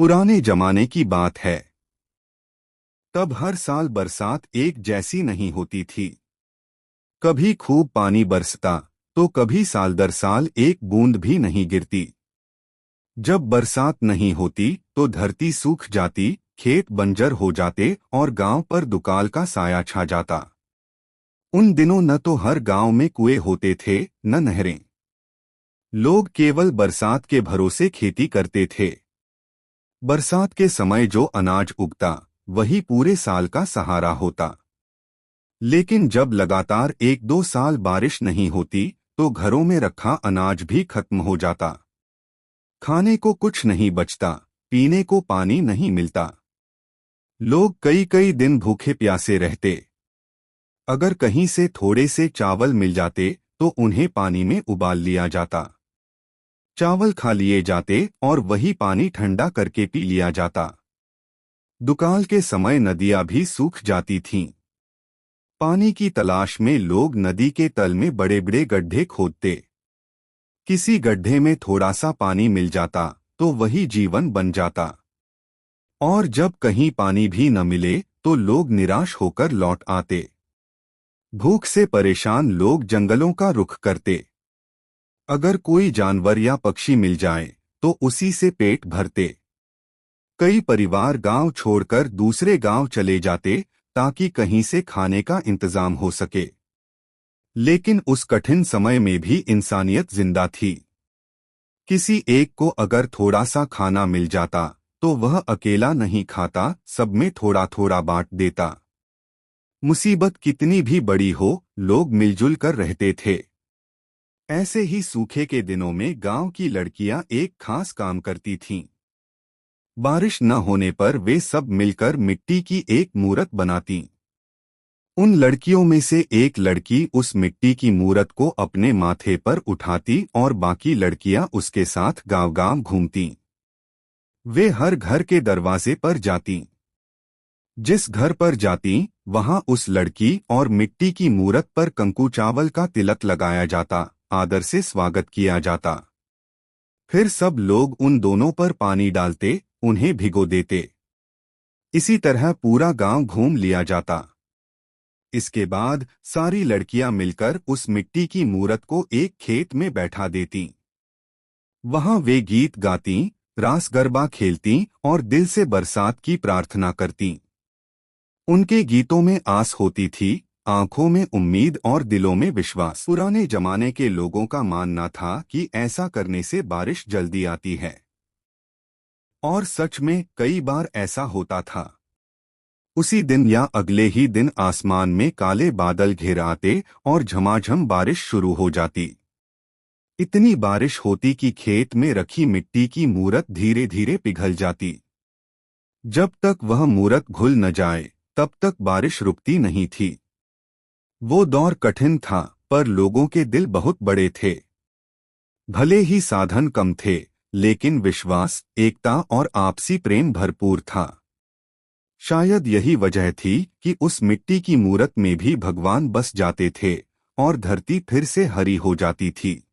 पुराने जमाने की बात है। तब हर साल बरसात एक जैसी नहीं होती थी। कभी खूब पानी बरसता तो कभी साल दर साल एक बूंद भी नहीं गिरती। जब बरसात नहीं होती तो धरती सूख जाती, खेत बंजर हो जाते और गांव पर दुकाल का साया छा जाता। उन दिनों न तो हर गांव में कुएं होते थे न नहरें। लोग केवल बरसात के भरोसे खेती करते थे। बरसात के समय जो अनाज उगता वही पूरे साल का सहारा होता। लेकिन जब लगातार 1-2 साल बारिश नहीं होती तो घरों में रखा अनाज भी खत्म हो जाता। खाने को कुछ नहीं बचता, पीने को पानी नहीं मिलता। लोग कई कई दिन भूखे प्यासे रहते। अगर कहीं से थोड़े से चावल मिल जाते तो उन्हें पानी में उबाल लिया जाता। चावल खा लिए जाते और वही पानी ठंडा करके पी लिया जाता। दुकाल के समय नदियां भी सूख जाती थीं। पानी की तलाश में लोग नदी के तल में बड़े बड़े गड्ढे खोदते। किसी गड्ढे में थोड़ा सा पानी मिल जाता तो वही जीवन बन जाता। और जब कहीं पानी भी न मिले तो लोग निराश होकर लौट आते। भूख से परेशान लोग जंगलों का रुख करते। अगर कोई जानवर या पक्षी मिल जाए तो उसी से पेट भरते। कई परिवार गांव छोड़कर दूसरे गांव चले जाते ताकि कहीं से खाने का इंतजाम हो सके। लेकिन उस कठिन समय में भी इंसानियत जिंदा थी। किसी एक को अगर थोड़ा सा खाना मिल जाता तो वह अकेला नहीं खाता, सब में थोड़ा थोड़ा बांट देता। मुसीबत कितनी भी बड़ी हो, लोग मिलजुल कर रहते थे। ऐसे ही सूखे के दिनों में गांव की लड़कियां एक खास काम करती थीं। बारिश न होने पर वे सब मिलकर मिट्टी की एक मूरत बनातीं। उन लड़कियों में से एक लड़की उस मिट्टी की मूरत को अपने माथे पर उठाती और बाकी लड़कियां उसके साथ गांव-गांव घूमतीं। वे हर घर के दरवाजे पर जातीं। जिस घर पर जातीं, वहां उस लड़की और मिट्टी की मूरत पर कंकु चावल का तिलक लगाया जाता, आदर से स्वागत किया जाता। फिर सब लोग उन दोनों पर पानी डालते, उन्हें भिगो देते। इसी तरह पूरा गांव घूम लिया जाता। इसके बाद सारी लड़कियां मिलकर उस मिट्टी की मूरत को एक खेत में बैठा देतीं। वहां वे गीत गातीं, रास गरबा खेलतीं और दिल से बरसात की प्रार्थना करतीं। उनके गीतों में आस होती थी, आंखों में उम्मीद और दिलों में विश्वास। पुराने जमाने के लोगों का मानना था कि ऐसा करने से बारिश जल्दी आती है। और सच में कई बार ऐसा होता था। उसी दिन या अगले ही दिन आसमान में काले बादल घिर आते और झमाझम बारिश शुरू हो जाती। इतनी बारिश होती कि खेत में रखी मिट्टी की मूरत धीरे धीरे पिघल जाती। जब तक वह मूरत घुल न जाए तब तक बारिश रुकती नहीं थी। वो दौर कठिन था, पर लोगों के दिल बहुत बड़े थे। भले ही साधन कम थे, लेकिन विश्वास, एकता और आपसी प्रेम भरपूर था। शायद यही वजह थी कि उस मिट्टी की मूरत में भी भगवान बस जाते थे और धरती फिर से हरी हो जाती थी।